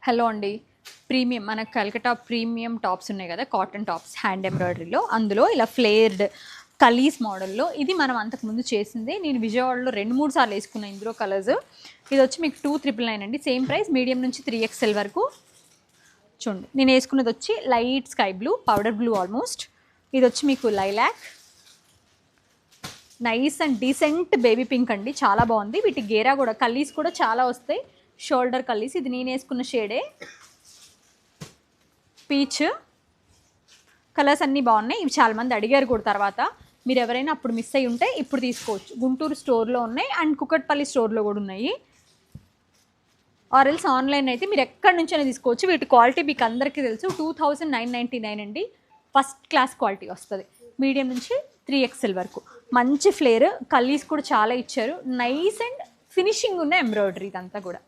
Hello అండి. Premium మన Calcutta premium tops ఉన్నాయి కదా, కాటన్ టాప్స్ హ్యాండ్ ఎంబ్రాయిడరీలో. అందులో ఇలా ఫ్లేర్డ్ కలీస్ మోడల్లో ఇది మనం అంతకుముందు చేసింది. నేను విజయవాడలో 2-3 సార్లు వేసుకున్నాను ఇందులో కలర్స్. ఇది వచ్చి మీకు 299 అండి. సేమ్ ప్రైస్, మీడియం నుంచి 3XL వరకు. చూడండి, నేను వేసుకున్నది వచ్చి light sky blue, powder blue almost. ఇది వచ్చి మీకు lilac, nice and decent baby pink అండి, చాలా బాగుంది. వీటి గేరా కూడా కలీస్ కూడా చాలా వస్తాయి, షోల్డర్ కలీస్. ఇది నేను వేసుకున్న షేడే పీచ్. కలర్స్ అన్నీ బాగున్నాయి. ఇవి చాలామంది అడిగారు కూడా. తర్వాత మీరు ఎవరైనా అప్పుడు మిస్ అయ్యి ఉంటే ఇప్పుడు తీసుకోవచ్చు. గుంటూరు స్టోర్లో ఉన్నాయి అండ్ కుకట్పల్లి స్టోర్లో కూడా ఉన్నాయి. ఆర్ఎల్స్ ఆన్లైన్ అయితే మీరు ఎక్కడి నుంచైనా తీసుకోవచ్చు. వీటి క్వాలిటీ మీకు అందరికీ తెలుసు. 2999 అండి. ఫస్ట్ క్లాస్ క్వాలిటీ వస్తుంది. మీడియం నుంచి 3XL వరకు. మంచి ఫ్లేర్, కలీస్ కూడా చాలా ఇచ్చారు. నైస్ అండ్ ఫినిషింగ్ ఉన్న ఎంబ్రాయిడరీ ఇదంతా కూడా.